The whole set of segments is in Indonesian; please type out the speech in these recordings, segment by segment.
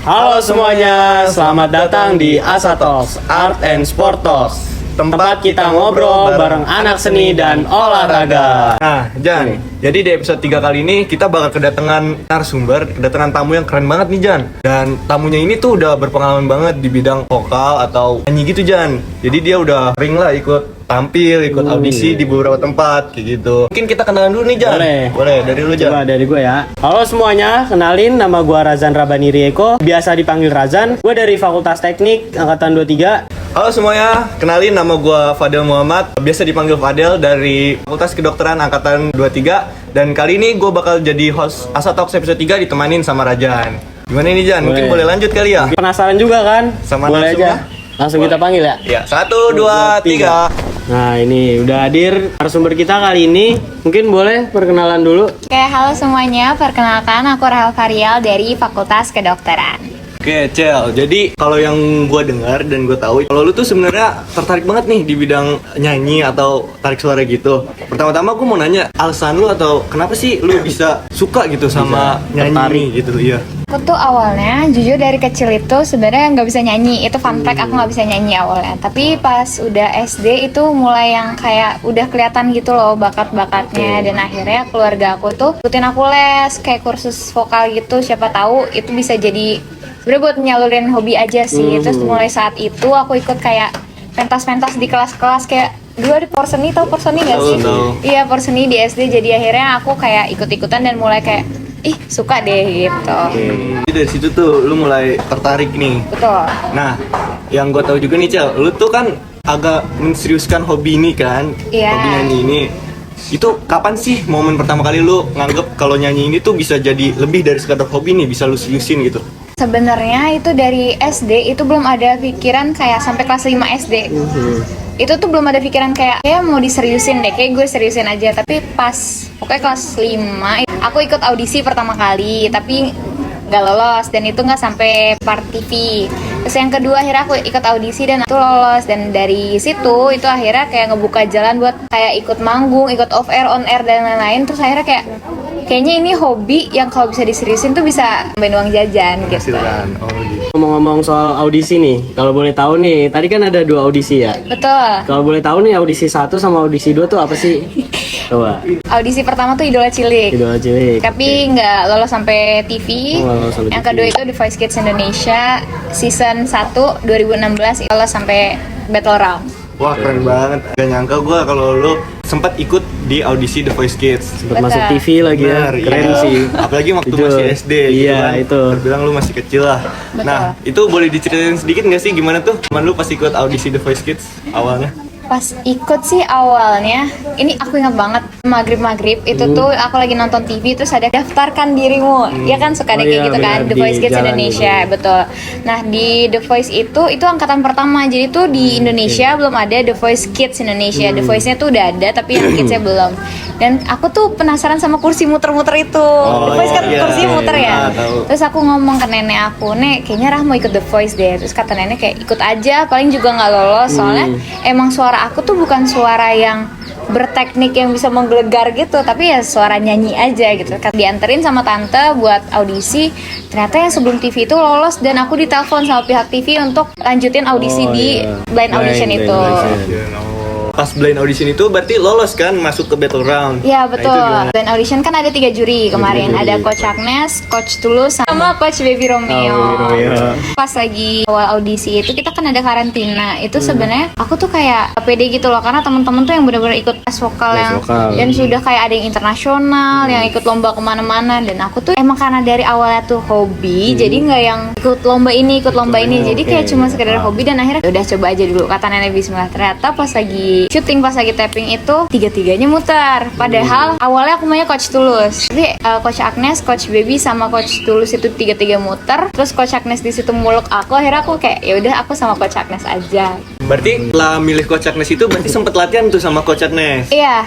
Halo semuanya, selamat datang di Asa Talks, Art and Sport Talks, tempat kita ngobrol bareng anak seni dan olahraga. Nah, Jan, jadi di episode 3 kali ini kita bakal kedatangan narasumber, kedatangan tamu yang keren banget nih, Jan. Dan tamunya ini tuh udah berpengalaman banget di bidang vokal atau nyanyi gitu, Jan. Jadi dia udah sering lah ikut tampil, ikut audisi di beberapa tempat kayak gitu. Mungkin kita kenalan dulu nih, Jan. Boleh, dari lu, Jan. Coba dari gue ya. Halo semuanya, kenalin nama gue Razan Rabani Rieko, biasa dipanggil Razan. Gue dari Fakultas Teknik Angkatan 23. Halo semuanya, kenalin nama gue Fadel Muhammad, biasa dipanggil Fadel dari Fakultas Kedokteran Angkatan 23. Dan kali ini gue bakal jadi host Asa Talks episode 3 ditemanin sama Rajan. Gimana ini, Jan? Mungkin boleh lanjut kali ya? Penasaran juga kan? Sama boleh aja. Langsung kita panggil ya? Ya, 1, 2, 3. Nah ini udah hadir narasumber kita kali ini. Mungkin boleh perkenalan dulu. Oke, halo semuanya. Perkenalkan, aku Rahel Varial dari Fakultas Kedokteran. Oke, Cel. Jadi kalau yang gue dengar dan gue tahu, kalau lu tuh sebenarnya tertarik banget nih di bidang nyanyi atau tarik suara gitu. Pertama-tama gue mau nanya, alasan lu atau kenapa sih lu bisa suka gitu sama nyanyi gitu? Iya. Aku tuh awalnya, jujur dari kecil itu sebenarnya nggak bisa nyanyi. Itu fun fact, aku nggak bisa nyanyi awalnya. Tapi pas udah SD itu mulai yang kayak udah kelihatan gitu loh bakat-bakatnya. Dan akhirnya keluarga aku tuh ikutin aku les, kayak kursus vokal gitu. Siapa tahu itu bisa jadi sebenarnya buat nyalurin hobi aja sih. Terus mulai saat itu aku ikut kayak pentas-pentas di kelas-kelas kayak dulu ada Porseni, tau Porseni nggak sih? Iya, Porseni di SD. Jadi akhirnya aku kayak ikut-ikutan dan mulai kayak suka deh gitu. Jadi dari situ tuh lu mulai tertarik nih. Betul. Nah, yang gue tahu juga nih, Cel, lu tuh kan agak menseriuskan hobi ini kan? Iya. Hobi nyanyi ini. Itu kapan sih momen pertama kali lu nganggep kalau nyanyi ini tuh bisa jadi lebih dari sekadar hobi nih, bisa lu seriusin gitu? Sebenarnya itu dari SD itu belum ada pikiran kayak sampai kelas 5 SD. Itu tuh belum ada pikiran kayak mau diseriusin deh, kayak gue seriusin aja. Tapi pas pokoknya kelas 5 aku ikut audisi pertama kali, tapi nggak lolos dan itu nggak sampai part TV. Terus yang kedua akhirnya aku ikut audisi dan itu lolos, dan dari situ itu akhirnya kayak ngebuka jalan buat kayak ikut manggung, ikut off air, on air dan lain-lain. Terus akhirnya kayaknya ini hobi yang kalau bisa diseriusin tuh bisa nambahin uang jajan gitu. Ngomong-ngomong soal audisi nih, kalau boleh tahu nih, tadi kan ada 2 audisi ya? Betul. Kalau boleh tahu nih, audisi 1 sama audisi 2 tuh apa sih? Coba. Audisi pertama tuh Idola Cilik. Idola Cilik. Tapi nggak lolos sampai TV. Sampai yang kedua itu The Voice Kids Indonesia season 1 2016 lolos sampai Battle Round. Wah, keren banget. Gak nyangka gue kalau lu sempat ikut di audisi The Voice Kids. Sempat masuk TV lagi ya. Keren sih. Apalagi waktu masih SD gitu kan. Itu. Terbilang lu masih kecil lah. Betul. Nah, itu boleh diceritain sedikit gak sih gimana tuh teman lu pas ikut audisi The Voice Kids awalnya? Pas ikut sih awalnya, ini aku ingat banget maghrib itu tuh aku lagi nonton TV terus ada daftarkan dirimu, ya kan suka ada kayak gitu kan, The Voice Kids Indonesia, betul. Nah di The Voice itu angkatan pertama, jadi tuh di Indonesia belum ada The Voice Kids Indonesia, The Voice-nya tuh udah ada tapi yang kidsnya belum. Dan aku tuh penasaran sama kursi muter-muter itu, The Voice kan kursi muter ya. Terus aku ngomong ke nenek aku, "Nek, kayaknya Rah mau ikut The Voice deh." Terus kata nenek kayak ikut aja, paling juga nggak lolos soalnya emang suara aku tuh bukan suara yang berteknik yang bisa menggelegar gitu, tapi ya suara nyanyi aja gitu. Dianterin sama tante buat audisi, ternyata yang sebelum TV itu lolos dan aku ditelepon sama pihak TV untuk lanjutin audisi di blind audition itu. Pas blind audition itu berarti lolos kan masuk ke Battle Round? Iya betul. Blind audition kan ada 3 juri kemarin. Ada Coach Agnes, Coach Tulus, sama Coach Baby Romeo. Pas lagi awal audisi itu kita kan ada karantina. Itu sebenarnya aku tuh kayak pede gitu loh, karena teman-teman tuh yang benar-benar ikut tes vokal dan sudah kayak ada yang internasional, yang ikut lomba kemana-mana. Dan aku tuh emang karena dari awalnya tuh hobi, jadi nggak yang ikut lomba ini, jadi kayak cuma sekedar hobi. Dan akhirnya udah coba aja dulu kata nenek Bismillah. Ternyata pas lagi syuting, pas lagi tapping itu 3-tiganya muter. Padahal awalnya aku maunya Coach Tulus, tapi Coach Agnes, Coach Baby sama Coach Tulus itu 3-tiga muter. Terus Coach Agnes di situ muluk aku, akhirnya aku kayak ya udah aku sama Coach Agnes aja. Berarti setelah milih Coach Agnes itu berarti sempet latihan tuh sama Coach Agnes. Iya,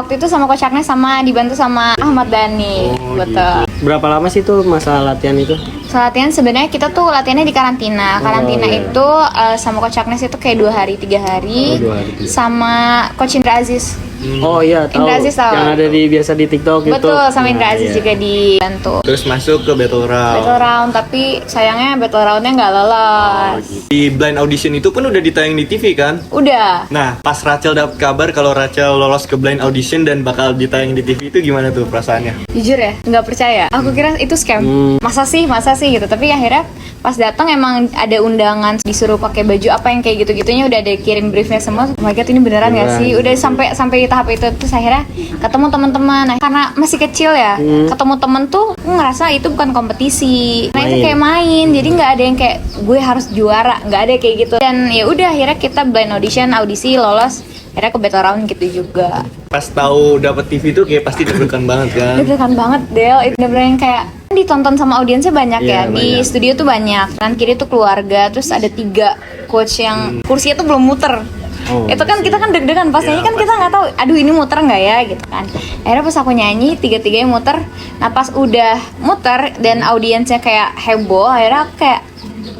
waktu itu sama Coach Agnes sama dibantu sama Ahmad Dhani. Betul. Berapa lama sih tuh masa latihan itu? Latihan sebenarnya kita tuh latihannya di karantina. Karantina iya. itu sama Coach Agnes itu kayak 2 hari 3 hari. 2 hari, 3. Sama Coach Indra Aziz. Oh iya, tahu. Indra Aziz tahu. Yang ada di biasa di TikTok gitu. Betul, sama Indra Aziz iya. juga dibantu. Terus masuk ke Battle Round. Battle round, tapi sayangnya battle roundnya nggak lolos. Di blind audition itu pun udah ditayang di TV kan? Udah. Nah, pas Rachel dapat kabar kalau Rachel lolos ke blind audition dan bakal ditayang di TV itu gimana tuh perasaannya? Jujur ya, nggak percaya. Aku kira itu scam. Masa sih gitu. Tapi akhirnya pas datang emang ada undangan, disuruh pakai baju apa yang kayak gitu-gitunya, udah ada kirim briefnya semua. Oh my god, ini beneran nggak sih? Udah sampai di tahap itu. Terus akhirnya ketemu teman-teman. Nah, karena masih kecil ya, ketemu temen tuh aku ngerasa itu bukan kompetisi. Nah, itu kayak main. Jadi nggak ada yang kayak gue harus juara, nggak ada kayak gitu. Dan ya udah akhirnya kita blind audition, audisi, lolos. Akhirnya ke battle round gitu juga. Pas tahu dapat TV itu kayak pasti deg-degan banget kan? Deg-degan banget Del, itu bener-bener yang kayak ditonton sama audiensnya banyak Iya, ya. Di banyak. studio tuh banyak. Kanan kiri tuh keluarga, terus ada 3 coach yang kursinya tuh belum muter. Oh, Itu kan kita kan deg-degan pas nyanyi kan kita nggak tahu, aduh ini muter nggak ya gitu kan. Akhirnya pas aku nyanyi 3-3 muter. Nah pas udah muter dan audiensnya kayak heboh, akhirnya aku kayak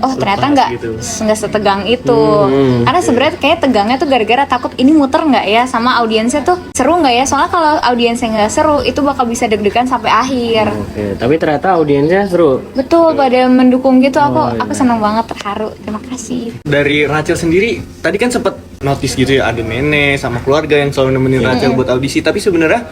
oh ternyata nggak setegang itu. Karena sebenarnya kayak tegangnya tuh gara-gara takut ini muter nggak ya, sama audiensnya tuh seru nggak ya. Soalnya kalau audiensnya nggak seru itu bakal bisa deg-degan sampai akhir. Oke, tapi ternyata audiensnya seru. Betul, pada mendukung gitu. Aku senang banget, terharu. Terima kasih. Dari Rachel sendiri, tadi kan sempet notice gitu ya, ada nenek sama keluarga yang selalu nemenin Rachel buat audisi. Tapi sebenarnya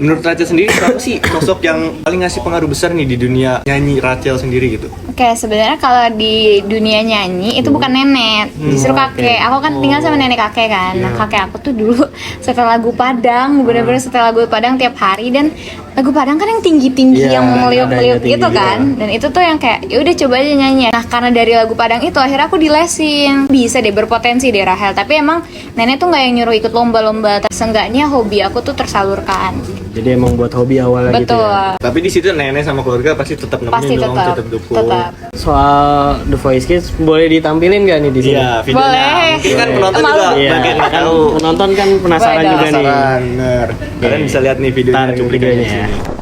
menurut Rachel sendiri siapa sih sosok yang paling ngasih pengaruh besar nih di dunia nyanyi Rachel sendiri gitu? Oke, sebenarnya kalau di dunia nyanyi itu bukan nenek, justru kakek. Aku kan tinggal sama nenek kakek kan. Nah, kakek aku tuh dulu setel lagu Padang, bener-bener setel lagu Padang tiap hari. Dan lagu Padang kan yang tinggi-tinggi, Iya, yang meliuk-meliuk nadanya tinggi gitu kan. Dan itu tuh yang kayak, ya udah coba aja nyanyi. Nah, karena dari lagu Padang itu akhirnya aku dilesin. Bisa deh, berpotensi deh Rahel. Tapi emang nenek tuh nggak yang nyuruh ikut lomba-lomba. Seenggaknya hobi aku tuh tersalurkan. Jadi emang buat hobi awalnya gitu Betul. ya. Tapi di situ nenek sama keluarga pasti tetap Pasti nemenin dong, tetap, tetap dukung. tetap. Soal The Voice Kids boleh ditampilin gak nih di sini? Iya, videonya. Boleh. Mungkin kan Boleh. penonton juga Malu. Iya, banyak yang nggak kan tahu. penonton kan penasaran Boleh juga nih. Penasaran, bener. Kalian bisa lihat nih videonya, Ntar cuplikannya di videonya ya. sini.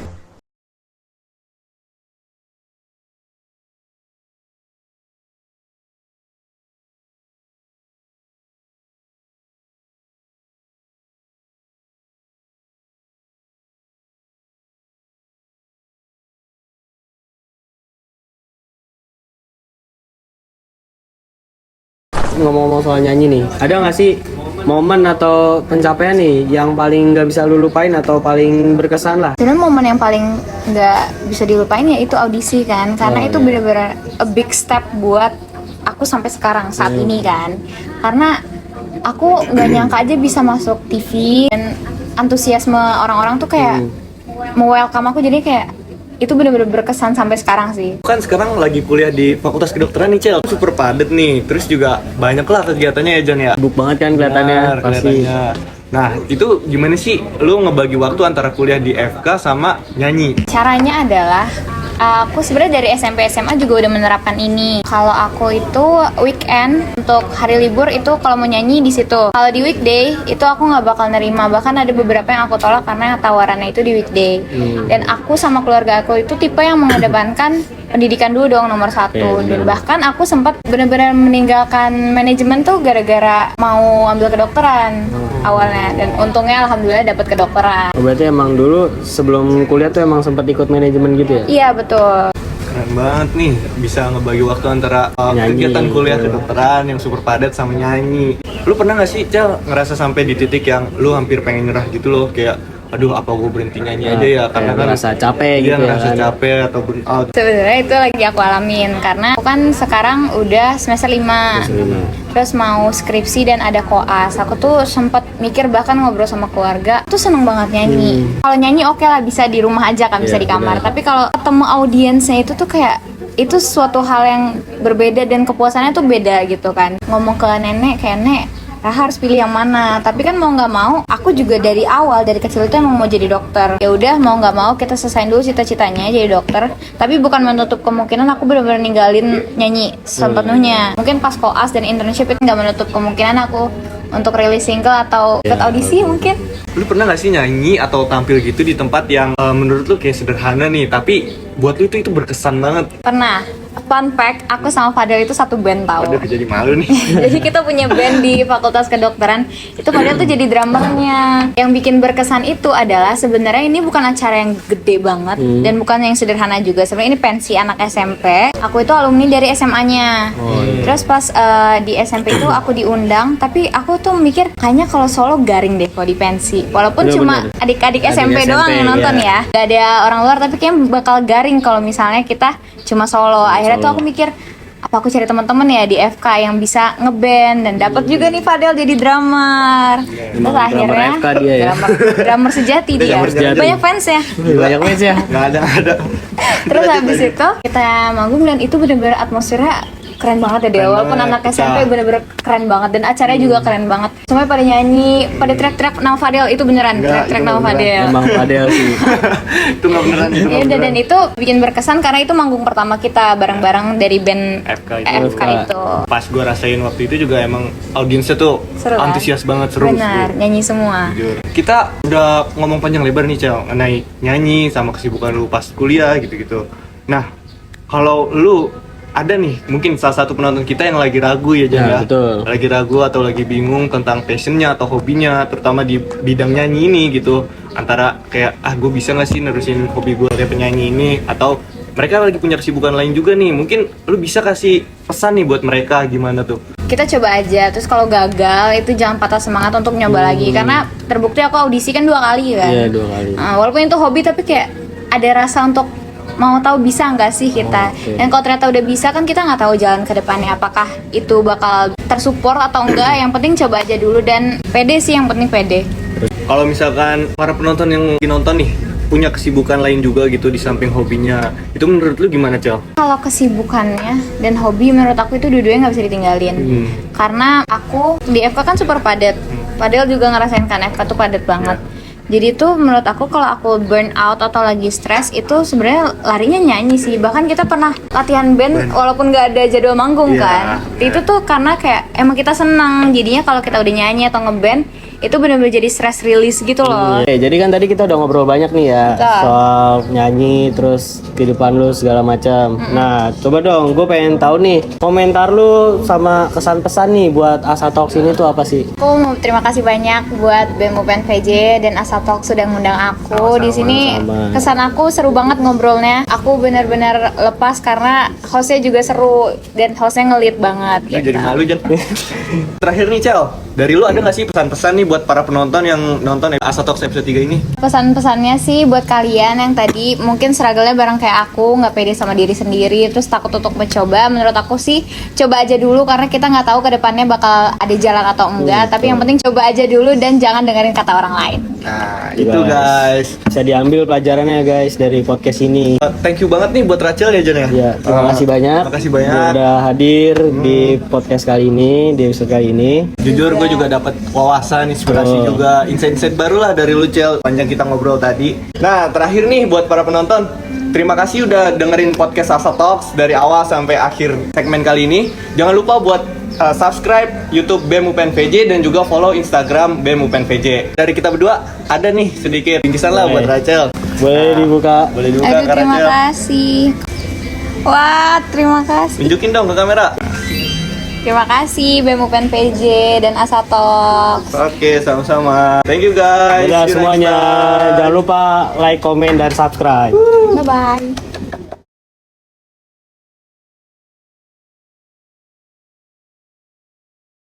Ngomong-ngomong soal nyanyi nih, ada nggak sih momen atau pencapaian nih yang paling nggak bisa lu lupain atau paling berkesan lah? Sebenarnya momen yang paling nggak bisa dilupain ya itu audisi kan, karena itu bener-bener a big step buat aku sampai sekarang saat ini kan, karena aku nggak nyangka aja bisa masuk TV dan antusiasme orang-orang tuh kayak me-welcome aku, jadi kayak itu bener-bener berkesan sampai sekarang sih. Kan sekarang lagi kuliah di Fakultas Kedokteran nih, Cel. Super padet nih. Terus juga banyak lah kegiatannya ya, John ya. Sibuk banget kan kelihatannya Benar, pasti. kelihatannya. Nah, itu gimana sih lu ngebagi waktu antara kuliah di FK sama nyanyi? Caranya adalah aku sebenarnya dari SMP SMA juga udah menerapkan ini. Kalau aku itu weekend untuk hari libur itu kalau mau nyanyi di situ. Kalau di weekday itu aku nggak bakal nerima. Bahkan ada beberapa yang aku tolak karena tawarannya itu di weekday. Dan aku sama keluarga aku itu tipe yang mengedepankan pendidikan dulu dong nomor 1. Dan bahkan aku sempat benar-benar meninggalkan manajemen tuh gara-gara mau ambil kedokteran awalnya. Dan untungnya alhamdulillah dapat kedokteran. Oh, berarti emang dulu sebelum kuliah tuh emang sempat ikut manajemen gitu ya? Iya betul. Keren banget nih, bisa ngebagi waktu antara Nyanyi, kegiatan kuliah betul. kedokteran yang super padat sama nyanyi. Lu pernah gak sih, Cel, ngerasa sampai di titik yang lu hampir pengen nyerah gitu loh? Kayak, aduh apa gue berhenti nyanyi aja ya? Karena kayak kan ngerasa capek iya, gitu ya ngerasa kan? capek atau burn out. Sebenarnya itu lagi aku alamin karena aku kan sekarang udah semester 5. Terus mau skripsi dan ada koas. Aku tuh sempat mikir bahkan ngobrol sama keluarga, tuh seneng banget nyanyi. Kalau nyanyi oke lah bisa di rumah aja kan, bisa Iya, di kamar. benar. Tapi kalau ketemu audiensnya itu tuh kayak itu suatu hal yang berbeda dan kepuasannya tuh beda gitu kan. Ngomong ke nenek, kayak nek Raha harus pilih yang mana. Tapi kan mau nggak mau, aku juga dari awal dari kecil itu emang mau jadi dokter. Ya udah mau nggak mau kita selesain dulu cita-citanya jadi dokter. Tapi bukan menutup kemungkinan aku benar-benar ninggalin nyanyi sepenuhnya. Mungkin pas koas dan internship itu nggak menutup kemungkinan aku untuk rilis single atau ikut audisi mungkin. Lu pernah gak sih nyanyi atau tampil gitu di tempat yang menurut lu kayak sederhana nih, tapi buat lu itu berkesan banget? Pernah. Fun fact, aku sama Fadel itu satu band tahu. Aduh, jadi malu nih. Jadi kita punya band di Fakultas Kedokteran. Itu Fadel tuh jadi drummernya. Yang bikin berkesan itu adalah sebenarnya ini bukan acara yang gede banget dan bukan yang sederhana juga. Sebenarnya ini pensi anak SMP. Aku itu alumni dari SMA-nya. Terus pas di SMP itu aku diundang, tapi aku tuh mikir kayaknya kalau solo garing deh kalau di pensi. Walaupun cuma adik-adik SMP doang yang nonton ya. Gak ada orang luar, tapi kayaknya bakal garing kalau misalnya kita cuma solo. Akhirnya tuh aku mikir, apa aku cari teman-teman ya di FK yang bisa ngeband, dan dapat juga nih Fadel jadi drummer. Terus akhirnya FK dia ya. drummer sejati dia. Drummer sejati. Banyak fans ya. Banyak fans ya. Nggak ada. Terus habis itu kita manggung dan itu benar-benar atmosfernya keren banget ya dia. Walaupun anak SMP bener-bener keren banget dan acaranya juga keren banget. Semuanya pada nyanyi, pada teriak-teriak nama Fadel, itu beneran teriak-teriak nama Fadel. Emang Fadel sih. Itu nggak beneran. Ya udah, dan itu bikin berkesan karena itu manggung pertama kita bareng-bareng dari band FK itu. Pas gue rasain waktu itu juga emang audiensnya tuh Seru, kan? antusias banget, seru. Benar, nyanyi semua. Jujur. Kita udah ngomong panjang lebar nih Cel, mengenai nyanyi sama kesibukan lu pas kuliah gitu-gitu. Nah, kalau lu ada nih mungkin salah satu penonton kita yang lagi ragu ya Jan, Ya, betul. lagi ragu atau lagi bingung tentang passionnya atau hobinya, terutama di bidang nyanyi ini gitu, antara kayak gue bisa nggak sih nerusin hobi gue kayak penyanyi ini, atau mereka lagi punya kesibukan lain juga nih. Mungkin lu bisa kasih pesan nih buat mereka gimana tuh? Kita coba aja, terus kalau gagal itu jangan patah semangat untuk nyoba lagi, karena terbukti aku audisi kan 2 kali kan. Iya, 2 kali. Walaupun itu hobi tapi kayak ada rasa untuk mau tahu bisa nggak sih kita. Dan kalau ternyata udah bisa kan kita nggak tahu jalan ke depannya apakah itu bakal tersupport atau enggak. Yang penting coba aja dulu dan pede sih, yang penting pede. Kalau misalkan para penonton yang nonton nih punya kesibukan lain juga gitu di samping hobinya, itu menurut lu gimana Cel? Kalau kesibukannya dan hobi menurut aku itu dua-duanya nggak bisa ditinggalin. Karena aku di FK kan super padat. Padahal juga ngerasain kan FK tuh padat banget. Jadi tuh menurut aku kalau aku burn out atau lagi stres itu sebenarnya larinya nyanyi sih. Bahkan kita pernah latihan band walaupun nggak ada jadwal manggung kan. Itu tuh karena kayak emang kita senang. Jadinya kalau kita udah nyanyi atau ngeband itu benar-benar jadi stress release gitu loh. Jadi kan tadi kita udah ngobrol banyak nih ya. Betul. Soal nyanyi, terus kehidupan lu segala macam. Nah, coba dong, gue pengen tahu nih komentar lu sama kesan pesan nih buat Asa Talks ini tuh apa sih? Aku mau terima kasih banyak buat BEM UPN VJ dan Asa Talk sudah ngundang aku di sini. sama-sama. Kesan aku seru banget ngobrolnya. Aku benar-benar lepas karena hostnya juga seru dan hostnya ngelit banget. Lu jadi malu Jan. Terakhir nih Cel, dari lu ada nggak sih pesan-pesan nih buat para penonton yang nonton Asa Talks episode 3 ini? Pesan-pesannya sih buat kalian yang tadi mungkin struggle-nya bareng kayak aku, nggak pede sama diri sendiri, terus takut untuk mencoba. Menurut aku sih coba aja dulu karena kita nggak tahu ke depannya bakal ada jalan atau enggak. Tapi yang penting coba aja dulu dan jangan dengerin kata orang lain. Nah, itu guys. Bisa diambil pelajarannya guys dari podcast ini. Thank you banget nih buat Rachel ya Jan ya. Ya, terima kasih banyak. Terima kasih banyak. Dia udah hadir di podcast kali ini, di episode kali ini. Jujur gue juga dapat wawasan, inspirasi juga, insight-insight baru lah dari lu Cel, panjang kita ngobrol tadi. Nah, terakhir nih buat para penonton, terima kasih udah dengerin podcast Asa Talks dari awal sampai akhir segmen kali ini. Jangan lupa buat subscribe YouTube BEM UPN VJ dan juga follow Instagram BEM UPN VJ. Dari kita berdua ada nih sedikit bingkisan lah buat Rachel. Boleh dibuka. Boleh dibuka Aduh, Kak terima Rachel. kasih. Wah, terima kasih. Tunjukin dong ke kamera. Terima kasih BEM UPN VJ dan Asa Talks. Oke, sama-sama. Thank you guys. Udah See you next semuanya. time. Jangan lupa like, comment, dan subscribe. Bye-bye.